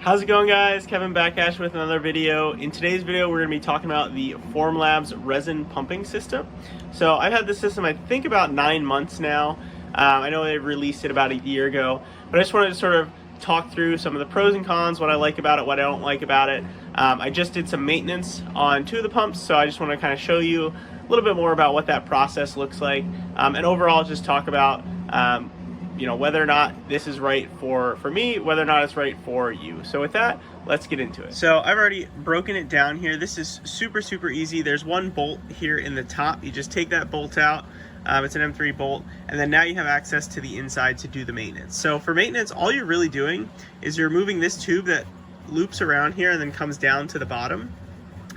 How's it going, guys? Kevin Backash with another video. In today's video, we're going to be talking about the Formlabs resin pumping system. So I've had this system, I think, about 9 months now. I know they released it about a year ago, but I just wanted to sort of talk through some of the pros and cons, what I like about it, what I don't like about it. I just did some maintenance on 2 of the pumps, so I just want to kind of show you a little bit more about what that process looks like, and overall just talk about whether or not this is right for me, whether or not it's right for you. So with that, let's get into it. So I've already broken it down here. This is super easy. There's one bolt here in the top. You just take that bolt out. It's an M3 bolt, and then now you have access to the inside to do the maintenance. So for maintenance, all you're really doing is you're moving this tube that loops around here and then comes down to the bottom,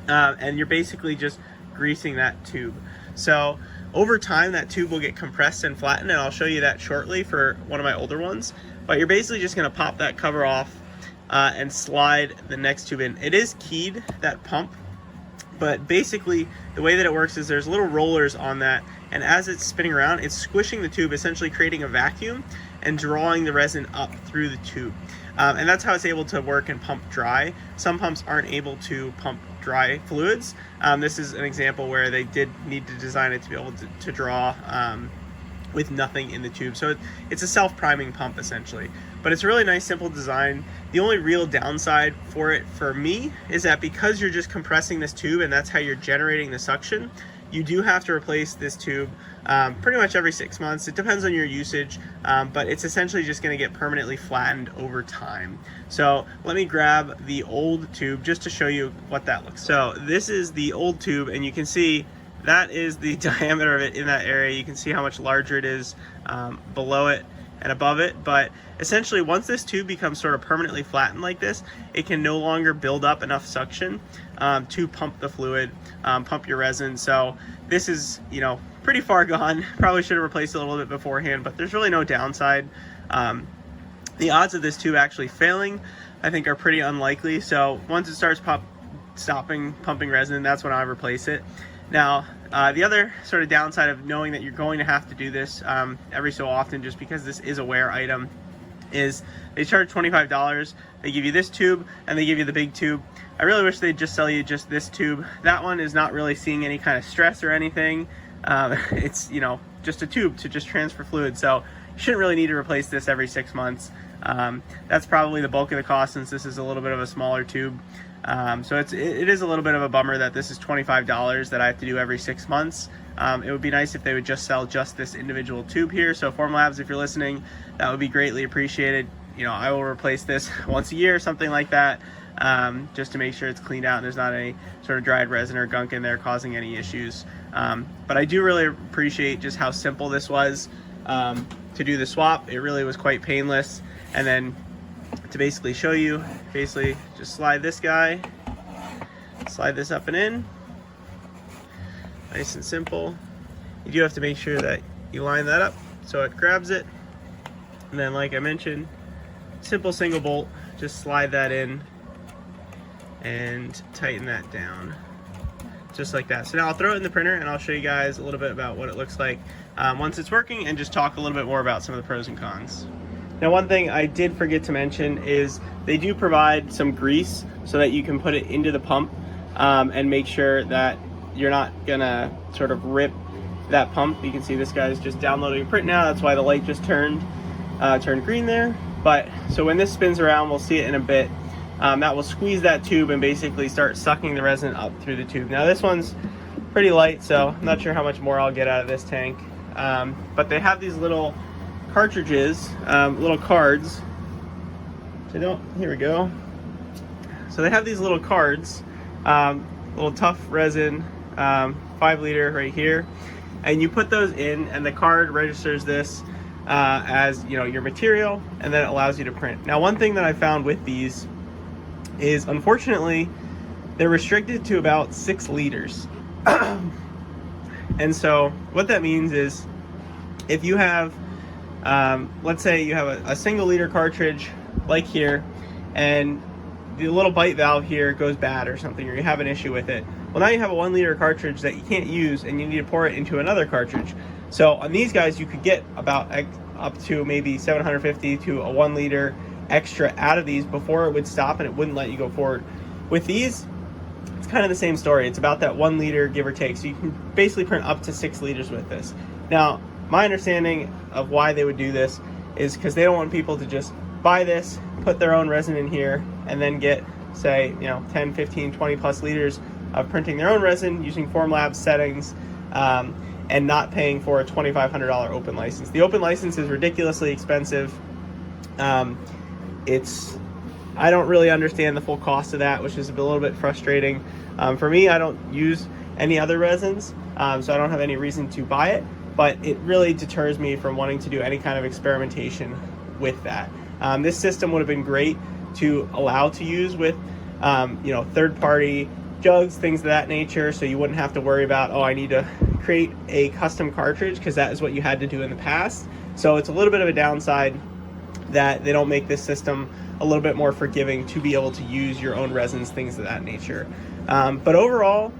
and you're basically just greasing that tube. So over time, that tube will get compressed and flattened, and I'll show you that shortly for one of my older ones. But you're basically just going to pop that cover off and slide the next tube in. It is keyed, that pump, but basically the way that it works is there's little rollers on that, and as it's spinning around, it's squishing the tube, essentially creating a vacuum and drawing the resin up through the tube. And that's how it's able to work and pump dry. Some pumps aren't able to pump dry fluids. This is an example where they did need to design it to be able to draw with nothing in the tube. So it's a self-priming pump essentially, but it's a really nice, simple design. The only real downside for it for me is that because you're just compressing this tube and that's how you're generating the suction, you do have to replace this tube pretty much every 6 months. It depends on your usage, but it's essentially just going to get permanently flattened over time. So let me grab the old tube just to show you what that looks like. So this is the old tube, and you can see that is the diameter of it in that area. You can see how much larger it is below it and above it, but essentially once this tube becomes sort of permanently flattened like this, it can no longer build up enough suction to pump the fluid, pump your resin. So this is, pretty far gone. Probably should have replaced it a little bit beforehand, but there's really no downside. The odds of this tube actually failing, I think, are pretty unlikely. So once it starts stopping pumping resin, that's when I replace it. Now, the other sort of downside of knowing that you're going to have to do this every so often, just because this is a wear item, is they charge $25. They give you this tube and they give you the big tube. I really wish they'd just sell you just this tube. That one is not really seeing any kind of stress or anything. It's just a tube to just transfer fluid, so you shouldn't really need to replace this every 6 months. That's probably the bulk of the cost, since this is a little bit of a smaller tube. So it is a little bit of a bummer that this is $25 that I have to do every 6 months. It would be nice if they would just sell just this individual tube here. So Formlabs, if you're listening, that would be greatly appreciated. I will replace this once a year, something like that, just to make sure it's cleaned out and there's not any sort of dried resin or gunk in there causing any issues. But I do really appreciate just how simple this was to do the swap. It really was quite painless. And then to basically show you, just slide this guy, slide this up and in, nice and simple. You do have to make sure that you line that up so it grabs it, and then, like I mentioned, simple single bolt, just slide that in and tighten that down just like that. So now I'll throw it in the printer and I'll show you guys a little bit about what it looks like once it's working, and just talk a little bit more about some of the pros and cons. Now, one thing I did forget to mention is they do provide some grease so that you can put it into the pump and make sure that you're not gonna sort of rip that pump. You can see this guy's just downloading a print now. That's why the light just turned green there. But so when this spins around, we'll see it in a bit. That will squeeze that tube and basically start sucking the resin up through the tube. Now this one's pretty light, so I'm not sure how much more I'll get out of this tank. But they have these little cartridges, little cards. Here we go. So they have these little cards, little tough resin, 5 liter right here, and you put those in, and the card registers this as your material, and then it allows you to print. Now, one thing that I found with these is, unfortunately, they're restricted to about 6 liters. And so what that means is, if you have let's say you have a single liter cartridge like here, and the little bite valve here goes bad or something, or you have an issue with it, well, now you have a 1 liter cartridge that you can't use, and you need to pour it into another cartridge. So on these guys, you could get about up to maybe 750 to a 1 liter extra out of these before it would stop and it wouldn't let you go forward. With these, it's kind of the same story. It's about that 1 liter, give or take. So you can basically print up to 6 liters with this. Now, my understanding of why they would do this is because they don't want people to just buy this, put their own resin in here, and then get, say, 10, 15, 20 plus liters of printing their own resin using Formlabs settings, and not paying for a $2,500 open license. The open license is ridiculously expensive. I don't really understand the full cost of that, which is a little bit frustrating. For me, I don't use any other resins, so I don't have any reason to buy it, but it really deters me from wanting to do any kind of experimentation with that. This system would have been great to allow to use with third-party jugs, things of that nature, so you wouldn't have to worry about, oh, I need to create a custom cartridge, because that is what you had to do in the past. So it's a little bit of a downside that they don't make this system a little bit more forgiving to be able to use your own resins, things of that nature. But overall,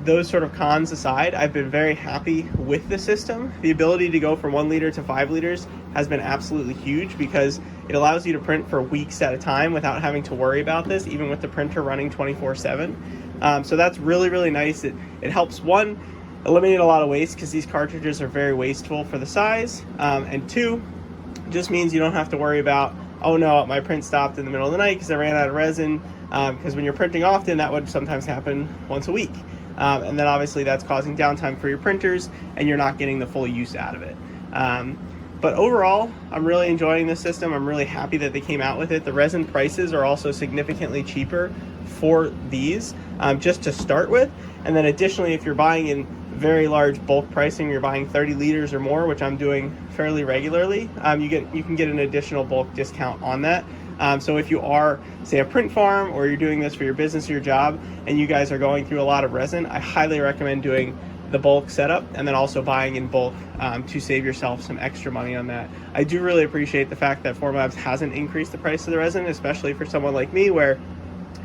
those sort of cons aside, I've been very happy with the system. The ability to go from 1 liter to 5 liters has been absolutely huge, because it allows you to print for weeks at a time without having to worry about this, even with the printer running 24/7. So that's really, really nice. It helps, one, eliminate a lot of waste, because these cartridges are very wasteful for the size, and two, just means you don't have to worry about, oh no, my print stopped in the middle of the night because I ran out of resin, because when you're printing often, that would sometimes happen once a week. And then obviously that's causing downtime for your printers, and you're not getting the full use out of it. But overall, I'm really enjoying this system. I'm really happy that they came out with it. The resin prices are also significantly cheaper for these, just to start with. And then additionally, if you're buying in very large bulk pricing, you're buying 30 liters or more, which I'm doing fairly regularly, you can get an additional bulk discount on that. So if you are, say, a print farm, or you're doing this for your business or your job, and you guys are going through a lot of resin, I highly recommend doing the bulk setup, and then also buying in bulk, to save yourself some extra money on that. I do really appreciate the fact that Formlabs hasn't increased the price of the resin, especially for someone like me, where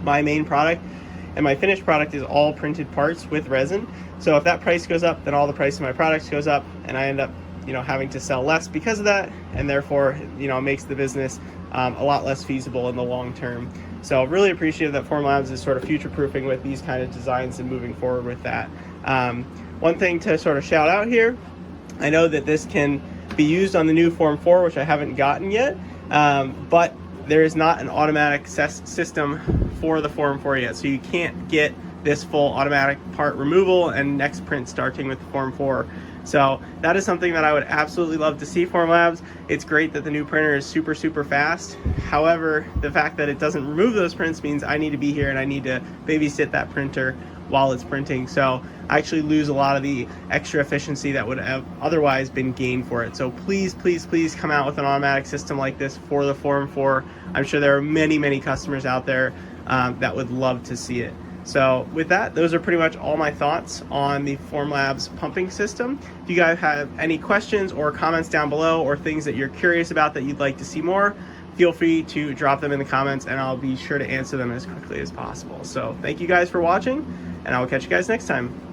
my main product and my finished product is all printed parts with resin. So if that price goes up, then all the price of my products goes up, and I end up having to sell less because of that, and therefore it makes the business a lot less feasible in the long term. So really appreciate that Formlabs is sort of future-proofing with these kind of designs and moving forward with that. One thing to sort of shout out here, I know that this can be used on the new Form 4, which I haven't gotten yet, but there is not an automatic system for the Form 4 yet, so you can't get this full automatic part removal and next print starting with the Form 4. So that is something that I would absolutely love to see Formlabs. It's great that the new printer is super, super fast. However, the fact that it doesn't remove those prints means I need to be here and I need to babysit that printer while it's printing. So I actually lose a lot of the extra efficiency that would have otherwise been gained for it. So please, please, please come out with an automatic system like this for the Form 4. I'm sure there are many, many customers out there that would love to see it. So with that, those are pretty much all my thoughts on the Formlabs pumping system. If you guys have any questions or comments down below, or things that you're curious about that you'd like to see more, feel free to drop them in the comments, and I'll be sure to answer them as quickly as possible. So thank you guys for watching, and I will catch you guys next time.